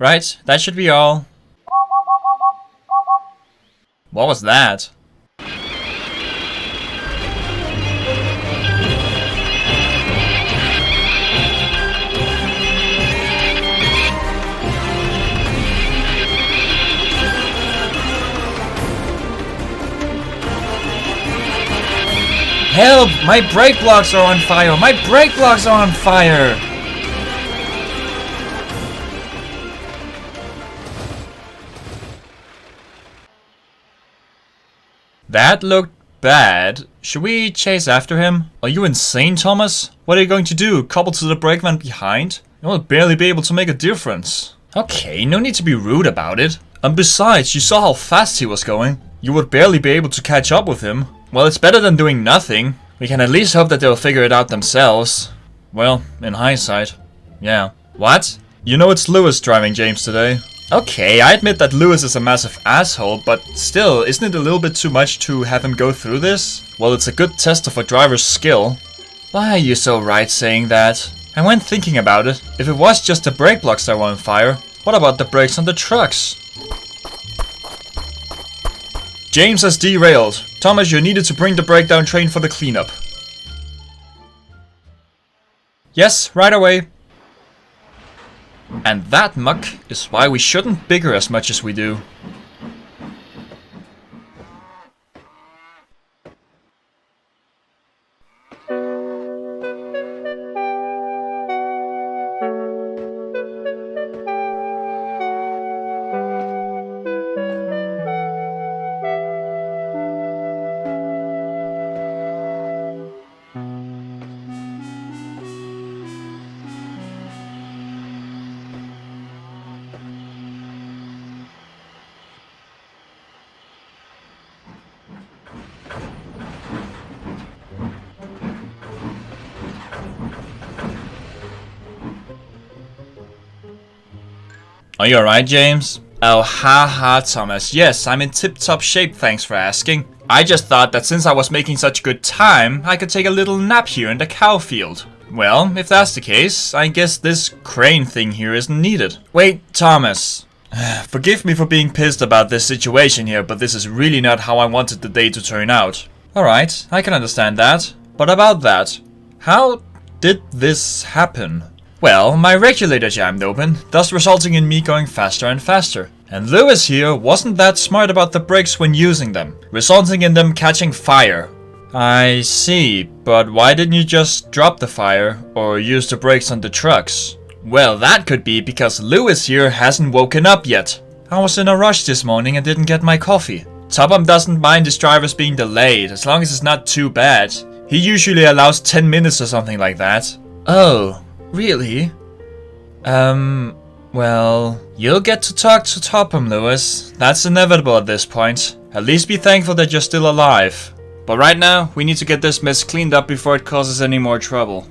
Right, that should be all. What was that? Help! My brake blocks are on fire! My brake blocks are on fire! That looked bad. Should we chase after him? Are you insane, Thomas? What are you going to do? Couple to the brake van behind? You'll barely be able to make a difference. Okay, no need to be rude about it. And besides, you saw how fast he was going. You would barely be able to catch up with him. Well, it's better than doing nothing. We can at least hope that they'll figure it out themselves. Well, in hindsight. Yeah. What? You know it's Lewis driving James today. Okay, I admit that Lewis is a massive asshole, but still, isn't it a little bit too much to have him go through this? Well, it's a good test of a driver's skill. Why are you so right saying that? And when thinking about it, if it was just the brake blocks that were on fire, what about the brakes on the trucks? James has derailed. Thomas, you're needed to bring the breakdown train for the cleanup. Yes, right away. And that muck is why we shouldn't bigger as much as we do. Are you alright, James? Oh, haha, Thomas. Yes, I'm in tip-top shape, thanks for asking. I just thought that since I was making such good time, I could take a little nap here in the cow field. Well, if that's the case, I guess this crane thing here isn't needed. Wait, Thomas. Forgive me for being pissed about this situation here, but this is really not how I wanted the day to turn out. Alright, I can understand that. But about that, how did this happen? Well, my regulator jammed open, thus resulting in me going faster and faster. And Lewis here wasn't that smart about the brakes when using them, resulting in them catching fire. I see, but why didn't you just drop the fire or use the brakes on the trucks? Well, that could be because Lewis here hasn't woken up yet. I was in a rush this morning and didn't get my coffee. Topham doesn't mind his drivers being delayed, as long as it's not too bad. He usually allows 10 minutes or something like that. Oh. Really? Well, you'll get to talk to Topham, Lewis. That's inevitable at this point. At least be thankful that you're still alive. But right now, we need to get this mess cleaned up before it causes any more trouble.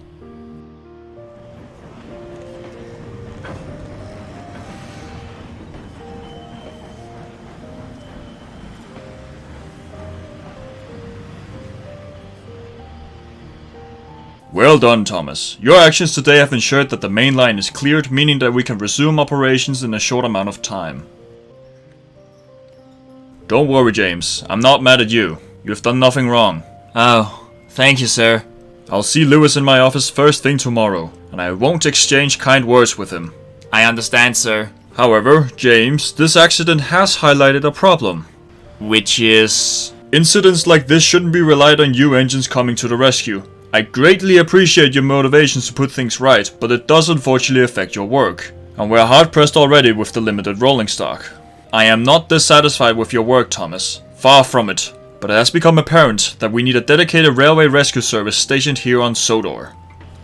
Well done, Thomas. Your actions today have ensured that the main line is cleared, meaning that we can resume operations in a short amount of time. Don't worry, James. I'm not mad at you. You've done nothing wrong. Oh, thank you, sir. I'll see Lewis in my office first thing tomorrow, and I won't exchange kind words with him. I understand, sir. However, James, this accident has highlighted a problem. Which is? Incidents like this shouldn't be relied on you engines coming to the rescue. I greatly appreciate your motivations to put things right, but it does unfortunately affect your work. And we're hard pressed already with the limited rolling stock. I am not dissatisfied with your work, Thomas. Far from it. But it has become apparent that we need a dedicated railway rescue service stationed here on Sodor.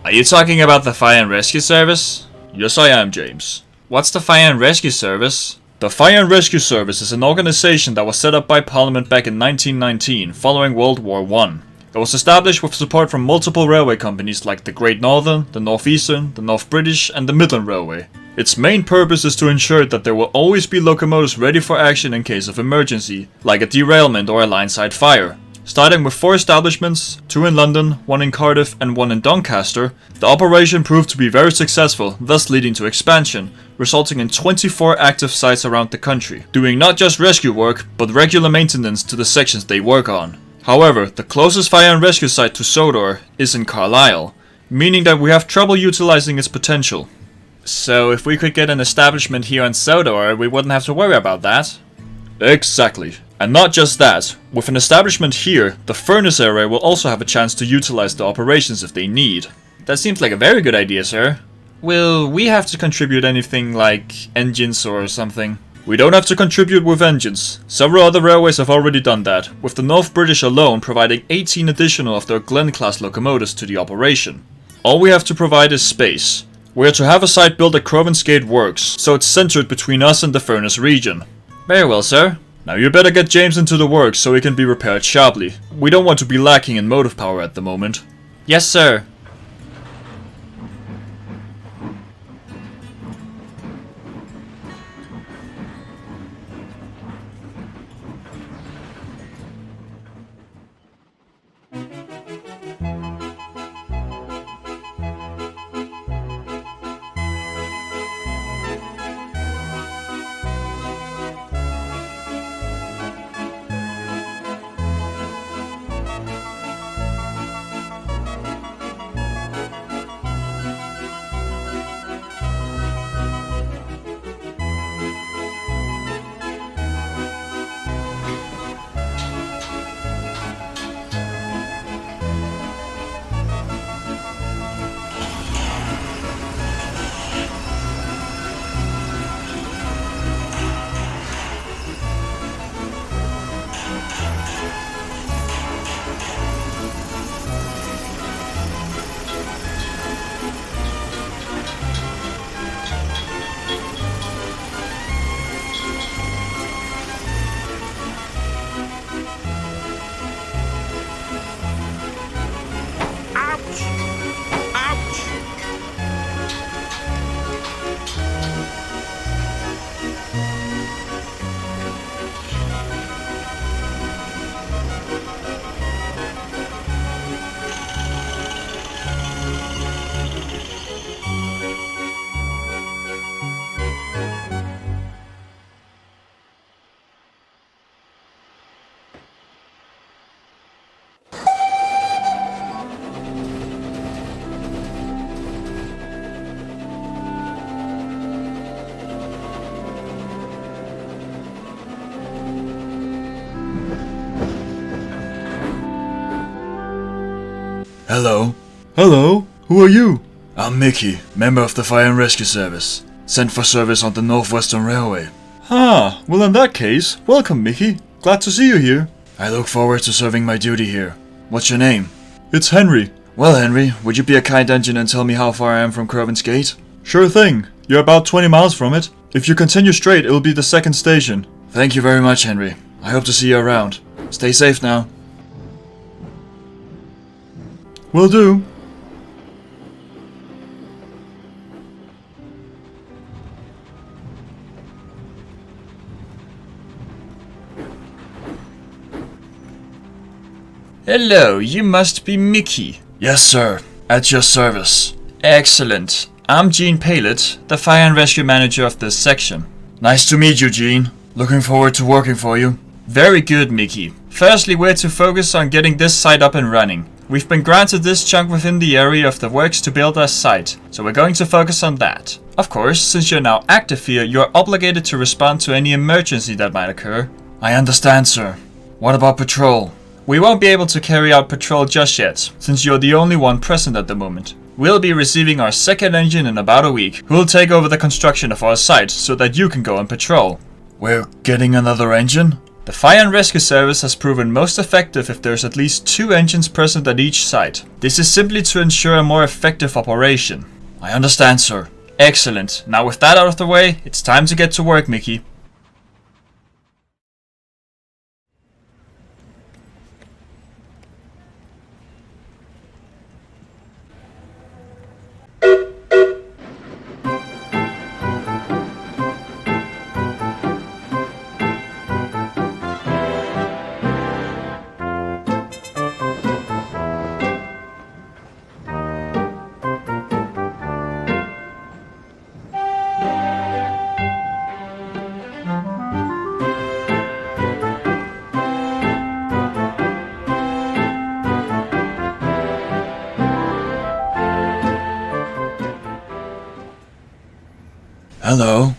Are you talking about the Fire and Rescue Service? Yes, I am, James. What's the Fire and Rescue Service? The Fire and Rescue Service is an organization that was set up by Parliament back in 1919, following World War I. It was established with support from multiple railway companies like the Great Northern, the North Eastern, the North British and the Midland Railway. Its main purpose is to ensure that there will always be locomotives ready for action in case of emergency, like a derailment or a line-side fire. Starting with 4 establishments, 2 in London, 1 in Cardiff and 1 in Doncaster, the operation proved to be very successful, thus leading to expansion, resulting in 24 active sites around the country, doing not just rescue work, but regular maintenance to the sections they work on. However, the closest fire and rescue site to Sodor is in Carlisle, meaning that we have trouble utilizing its potential. So if we could get an establishment here in Sodor, we wouldn't have to worry about that. Exactly. And not just that, with an establishment here, the furnace area will also have a chance to utilize the operations if they need. That seems like a very good idea, sir. Will we have to contribute anything like engines or something? We don't have to contribute with engines. Several other railways have already done that, with the North British alone providing 18 additional of their Glen-class locomotives to the operation. All we have to provide is space. We are to have a site built at Crovan's Gate Works, so it's centered between us and the furnace region. Very well, sir. Now you better get James into the works so he can be repaired sharply. We don't want to be lacking in motive power at the moment. Yes, sir. Hello. Hello? Who are you? I'm Mickey, member of the Fire and Rescue Service. Sent for service on the Northwestern Railway. Ah, well in that case, welcome Mickey. Glad to see you here. I look forward to serving my duty here. What's your name? It's Henry. Well, Henry, would you be a kind engine and tell me how far I am from Crovan's Gate? Sure thing. You're about 20 miles from it. If you continue straight, it'll be the second station. Thank you very much, Henry. I hope to see you around. Stay safe now. Will do. Hello, you must be Mickey. Yes, sir. At your service. Excellent. I'm Gene Palet, the Fire and Rescue Manager of this section. Nice to meet you, Gene. Looking forward to working for you. Very good, Mickey. Firstly, we're to focus on getting this site up and running. We've been granted this chunk within the area of the works to build our site, so we're going to focus on that. Of course, since you're now active here, you're obligated to respond to any emergency that might occur. I understand, sir. What about patrol? We won't be able to carry out patrol just yet, since you're the only one present at the moment. We'll be receiving our second engine in about a week, who'll take over the construction of our site so that you can go on patrol. We're getting another engine? The Fire and Rescue Service has proven most effective if there's at least 2 engines present at each site. This is simply to ensure a more effective operation. I understand, sir. Excellent. Now with that out of the way, it's time to get to work, Mickey. Hello.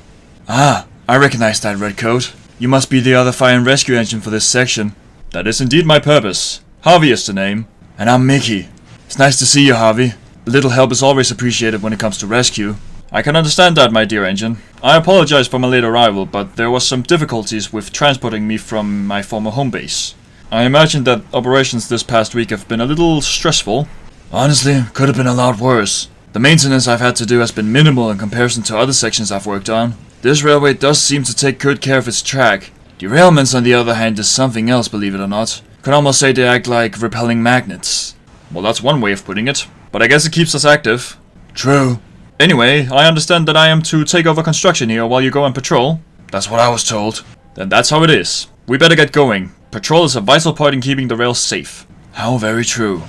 Ah, I recognize that red coat. You must be the other fire and rescue engine for this section. That is indeed my purpose. Harvey is the name. And I'm Mickey. It's nice to see you, Harvey. A little help is always appreciated when it comes to rescue. I can understand that, my dear engine. I apologize for my late arrival, but there was some difficulties with transporting me from my former home base. I imagine that operations this past week have been a little stressful. Honestly, could have been a lot worse. The maintenance I've had to do has been minimal in comparison to other sections I've worked on. This railway does seem to take good care of its track. Derailments, on the other hand, is something else, believe it or not. Could almost say they act like repelling magnets. Well, that's one way of putting it. But I guess it keeps us active. True. Anyway, I understand that I am to take over construction here while you go on patrol. That's what I was told. Then that's how it is. We better get going. Patrol is a vital part in keeping the rails safe. How very true.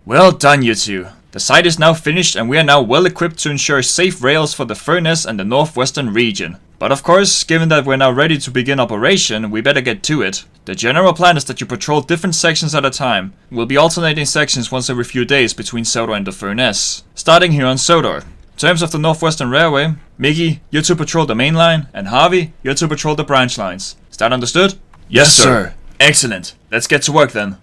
Well done, you two. The site is now finished and we are now well equipped to ensure safe rails for the furnace and the northwestern region. But of course, given that we're now ready to begin operation, we better get to it. The general plan is that you patrol different sections at a time. We'll be alternating sections once every few days between Sodor and the furnace. Starting here on Sodor. In terms of the Northwestern Railway, Mickey, you're to patrol the main line, and Harvey, you're to patrol the branch lines. Is that understood? Yes, sir. Excellent. Let's get to work then.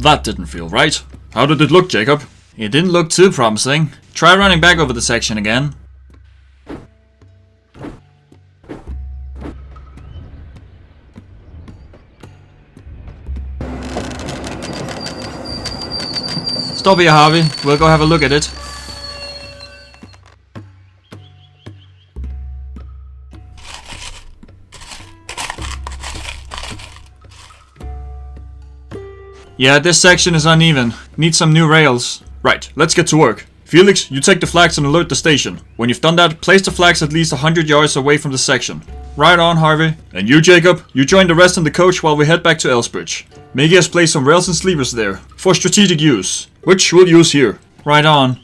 That didn't feel right. How did it look, Jacob? It didn't look too promising. Try running back over the section again. Stop here, Harvey. We'll go have a look at it. Yeah, this section is uneven. Needs some new rails. Right, let's get to work. Felix, you take the flags and alert the station. When you've done that, place the flags at least 100 yards away from the section. Right on, Harvey. And you, Jacob, you join the rest in the coach while we head back to Elsbridge. Maggie has placed some rails and sleevers there, for strategic use, which we'll use here. Right on.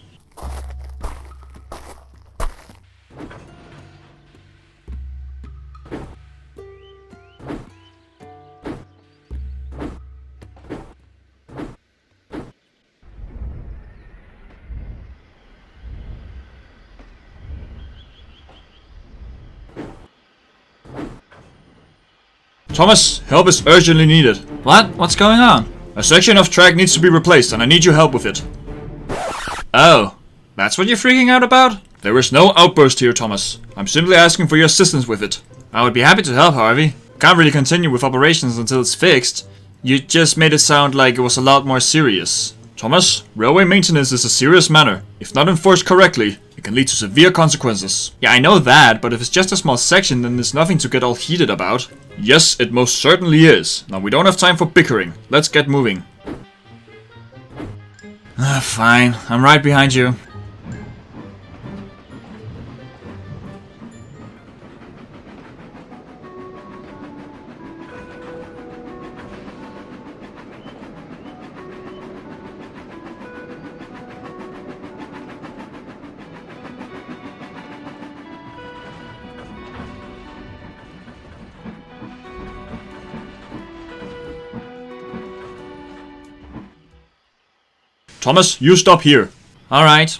Thomas, help is urgently needed. What? What's going on? A section of track needs to be replaced and I need your help with it. Oh, that's what you're freaking out about? There is no outburst here, Thomas. I'm simply asking for your assistance with it. I would be happy to help, Harvey. Can't really continue with operations until it's fixed. You just made it sound like it was a lot more serious. Thomas, railway maintenance is a serious matter. If not enforced correctly, it can lead to severe consequences. Yeah, I know that, but if it's just a small section, then there's nothing to get all heated about. Yes, it most certainly is. Now we don't have time for bickering. Let's get moving. Fine. I'm right behind you. Thomas, you stop here. Alright.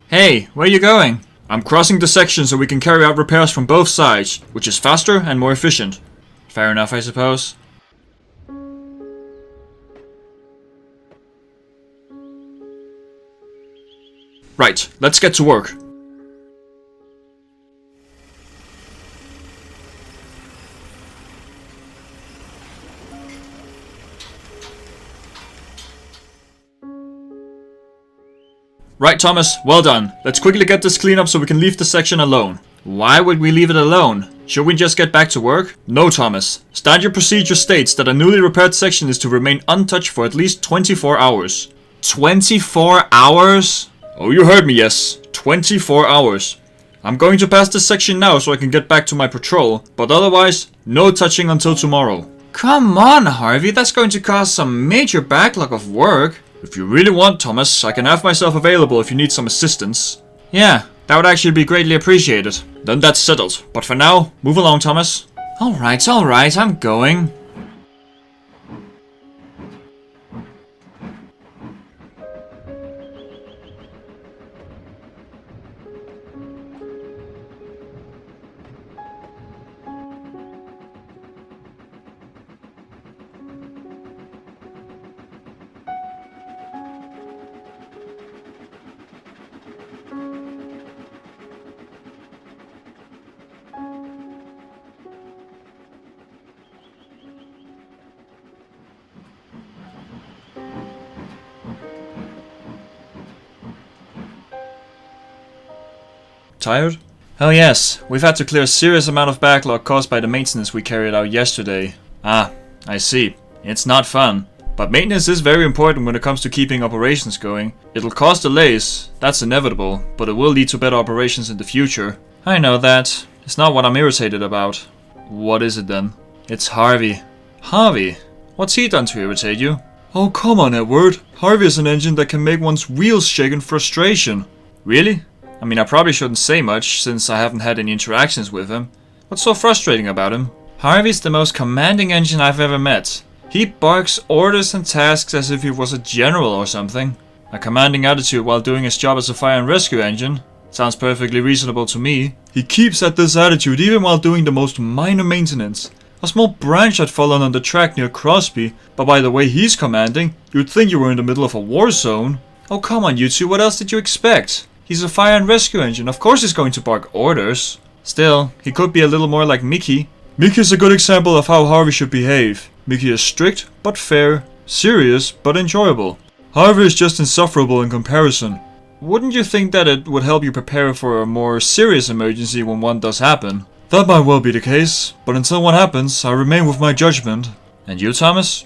Hey, where are you going? I'm crossing the section so we can carry out repairs from both sides, which is faster and more efficient. Fair enough, I suppose. Right, let's get to work. Right, Thomas, well done. Let's quickly get this clean up so we can leave the section alone. Why would we leave it alone? Should we just get back to work? No, Thomas. Standard procedure states that a newly repaired section is to remain untouched for at least 24 hours. 24 hours? Oh, you heard me, yes. 24 hours. I'm going to pass this section now so I can get back to my patrol, but otherwise, no touching until tomorrow. Come on, Harvey, that's going to cause some major backlog of work. If you really want, Thomas, I can have myself available if you need some assistance. Yeah, that would actually be greatly appreciated. Then that's settled. But for now, move along, Thomas. Alright, I'm going. Tired? Oh yes, we've had to clear a serious amount of backlog caused by the maintenance we carried out yesterday. Ah, I see. It's not fun. But maintenance is very important when it comes to keeping operations going. It'll cause delays, that's inevitable, but it will lead to better operations in the future. I know that. It's not what I'm irritated about. What is it then? It's Harvey. Harvey? What's he done to irritate you? Oh, come on, Edward. Harvey is an engine that can make one's wheels shake in frustration. Really? I mean, I probably shouldn't say much, since I haven't had any interactions with him. What's so frustrating about him? Harvey's the most commanding engine I've ever met. He barks orders and tasks as if he was a general or something. A commanding attitude while doing his job as a fire and rescue engine? Sounds perfectly reasonable to me. He keeps at this attitude even while doing the most minor maintenance. A small branch had fallen on the track near Crosby, but by the way he's commanding, you'd think you were in the middle of a war zone. Oh come on you two, what else did you expect? He's a fire and rescue engine, of course he's going to bark orders. Still, he could be a little more like Mickey. Mickey is a good example of how Harvey should behave. Mickey is strict but fair, serious but enjoyable. Harvey is just insufferable in comparison. Wouldn't you think that it would help you prepare for a more serious emergency when one does happen? That might well be the case, but until one happens, I remain with my judgment. And you, Thomas?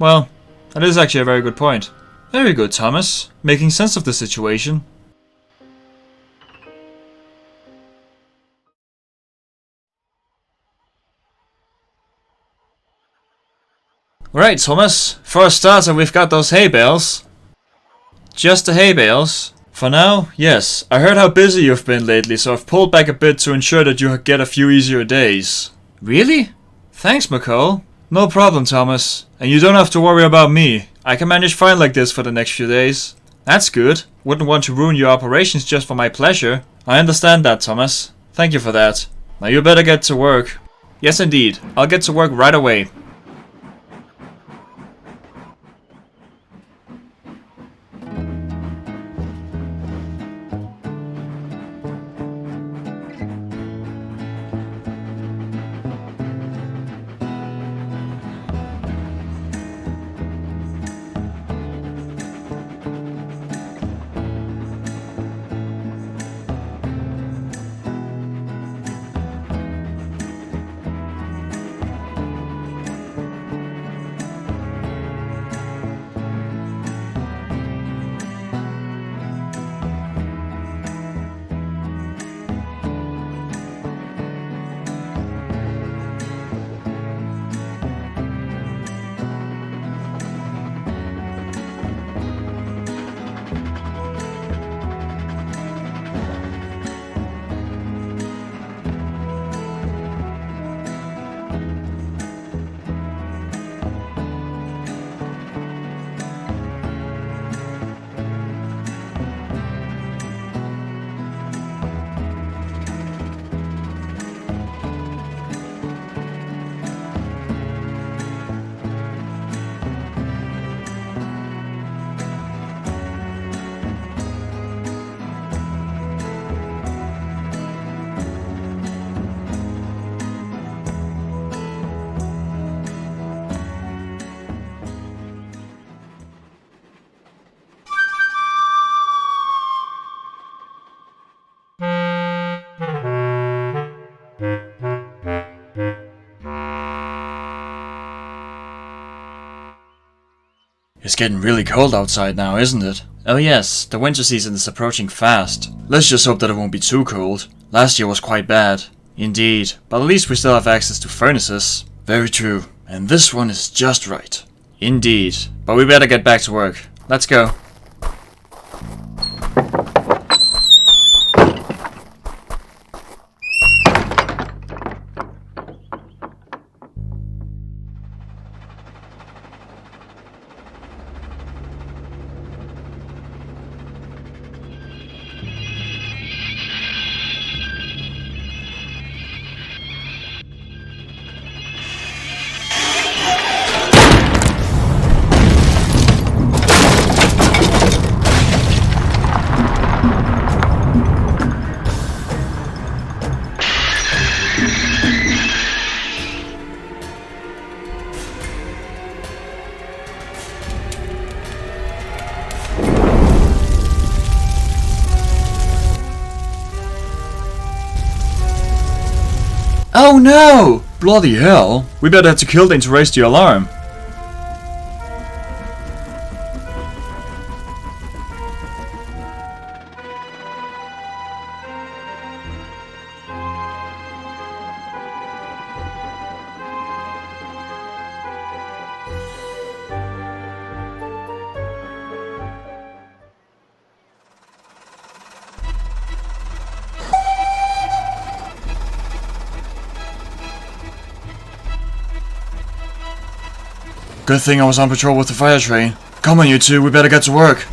Well, that is actually a very good point. Very good, Thomas. Making sense of the situation. Right, Thomas. For a starter, we've got those hay bales. Just the hay bales? For now, yes. I heard how busy you've been lately, so I've pulled back a bit to ensure that you get a few easier days. Really? Thanks, McCall. No problem, Thomas. And you don't have to worry about me. I can manage fine like this for the next few days. That's good. Wouldn't want to ruin your operations just for my pleasure. I understand that, Thomas. Thank you for that. Now you better get to work. Yes, indeed. I'll get to work right away. It's getting really cold outside now, isn't it? Oh yes, the winter season is approaching fast. Let's just hope that it won't be too cold. Last year was quite bad. Indeed, but at least we still have access to furnaces. Very true. And this one is just right. Indeed, but we better get back to work. Let's go. Oh no! Bloody hell! We better head to Kildane to raise the alarm. Good thing I was on patrol with the fire train. Come on, you two, we better get to work.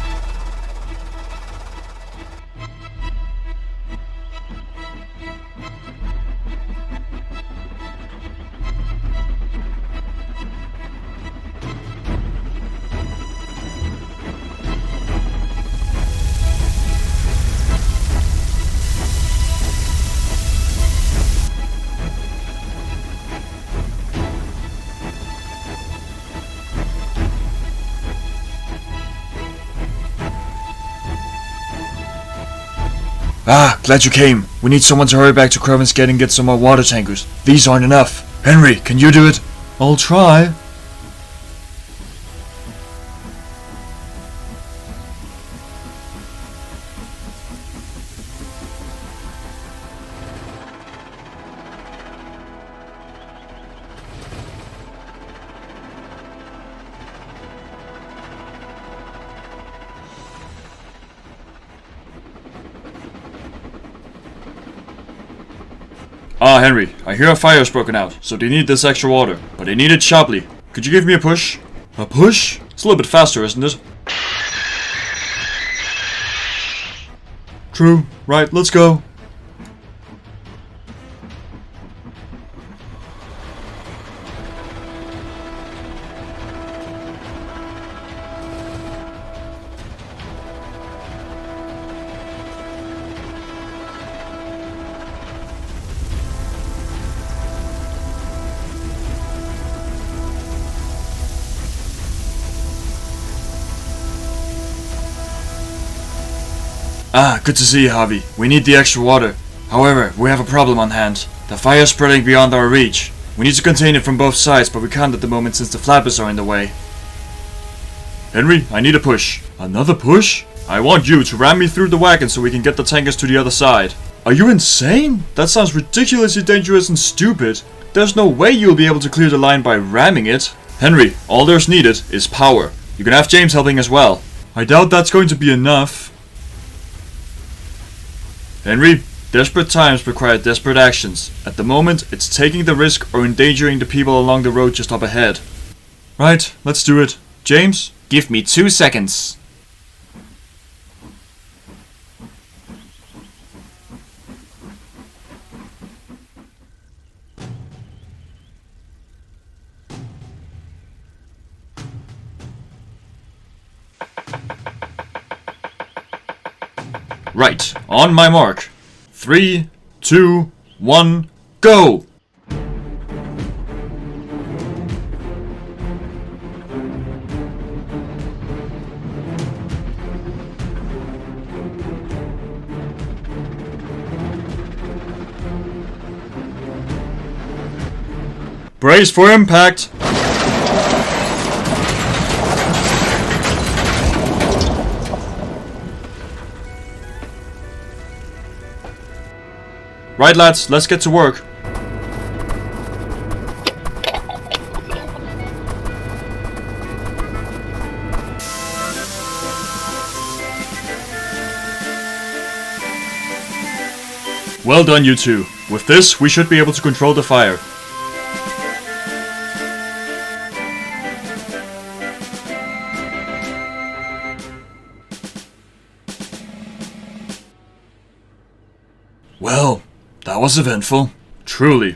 Ah, glad you came. We need someone to hurry back to Crovin's Gate and get some more water tankers. These aren't enough. Henry, can you do it? I'll try. Ah, Henry, I hear a fire has broken out, so they need this extra water. But they need it sharply. Could you give me a push? A push? It's a little bit faster, isn't it? True. Right, let's go. Ah, good to see you, Harvey. We need the extra water. However, we have a problem on hand. The fire is spreading beyond our reach. We need to contain it from both sides, but we can't at the moment since the flappers are in the way. Henry, I need a push. Another push? I want you to ram me through the wagon so we can get the tankers to the other side. Are you insane? That sounds ridiculously dangerous and stupid. There's no way you'll be able to clear the line by ramming it. Henry, all there's needed is power. You can have James helping as well. I doubt that's going to be enough. Henry, desperate times require desperate actions. At the moment, it's taking the risk or endangering the people along the road just up ahead. Right, let's do it. James? Give me 2 seconds. Right, on my mark. 3, 2, 1, go! Brace for impact! Right lads, let's get to work. Well done, you two. With this, we should be able to control the fire. Well, that was eventful. Truly.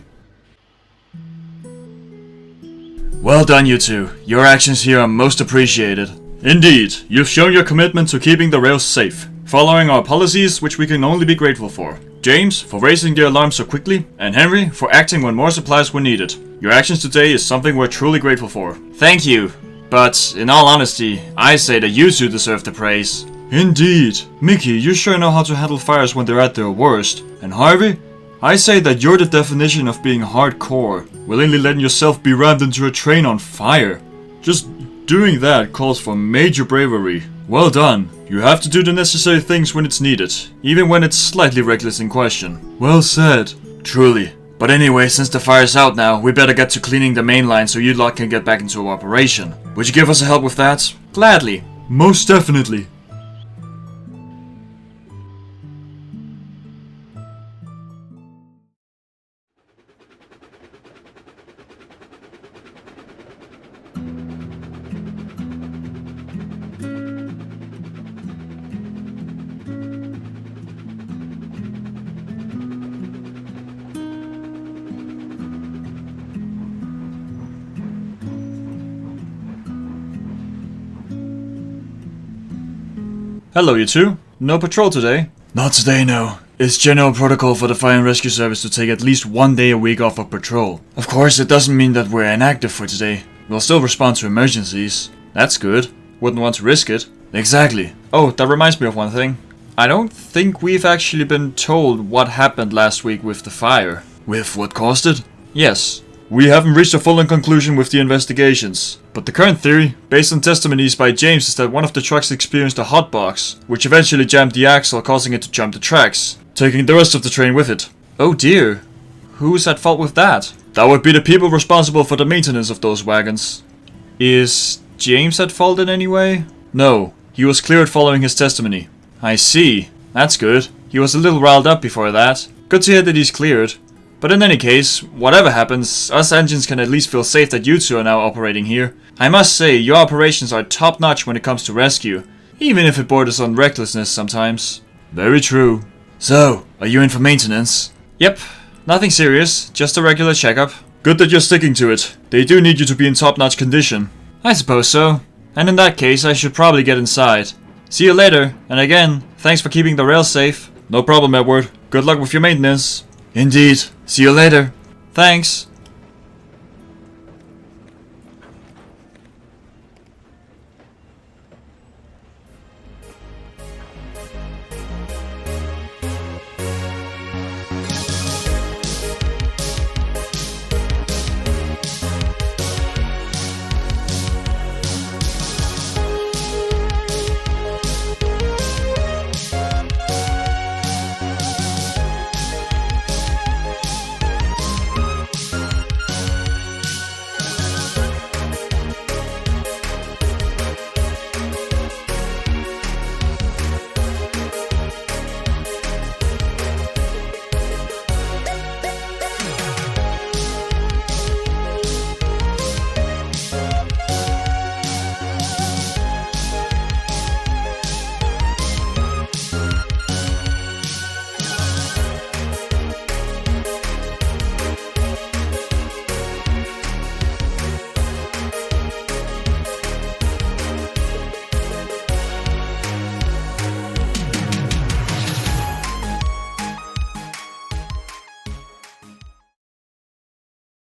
Well done, you two. Your actions here are most appreciated. Indeed, you've shown your commitment to keeping the rails safe, following our policies, which we can only be grateful for. James, for raising the alarm so quickly, and Henry, for acting when more supplies were needed. Your actions today is something we're truly grateful for. Thank you, but in all honesty, I say that you two deserve the praise. Indeed. Mickey, you sure know how to handle fires when they're at their worst. And Harvey, I say that you're the definition of being hardcore, willingly letting yourself be rammed into a train on fire. Just doing that calls for major bravery. Well done. You have to do the necessary things when it's needed, even when it's slightly reckless in question. Well said. Truly. But anyway, since the fire's out now, we better get to cleaning the main line so you lot can get back into operation. Would you give us a help with that? Gladly. Most definitely. Hello, you two. No patrol today? Not today, no. It's general protocol for the Fire and Rescue Service to take at least 1 day a week off of patrol. Of course, it doesn't mean that we're inactive for today. We'll still respond to emergencies. That's good. Wouldn't want to risk it. Exactly. Oh, that reminds me of one thing. I don't think we've actually been told what happened last week with the fire. With what caused it? Yes. We haven't reached a full conclusion with the investigations, but the current theory, based on testimonies by James, is that one of the trucks experienced a hotbox, which eventually jammed the axle, causing it to jump the tracks, taking the rest of the train with it. Oh dear. Who's at fault with that? That would be the people responsible for the maintenance of those wagons. Is James at fault in any way? No, he was cleared following his testimony. I see. That's good. He was a little riled up before that. Good to hear that he's cleared. But in any case, whatever happens, us engines can at least feel safe that you two are now operating here. I must say, your operations are top-notch when it comes to rescue, even if it borders on recklessness sometimes. Very true. So, are you in for maintenance? Yep. Nothing serious, just a regular checkup. Good that you're sticking to it. They do need you to be in top-notch condition. I suppose so. And in that case, I should probably get inside. See you later, and again, thanks for keeping the rails safe. No problem, Edward. Good luck with your maintenance. Indeed. See you later. Thanks.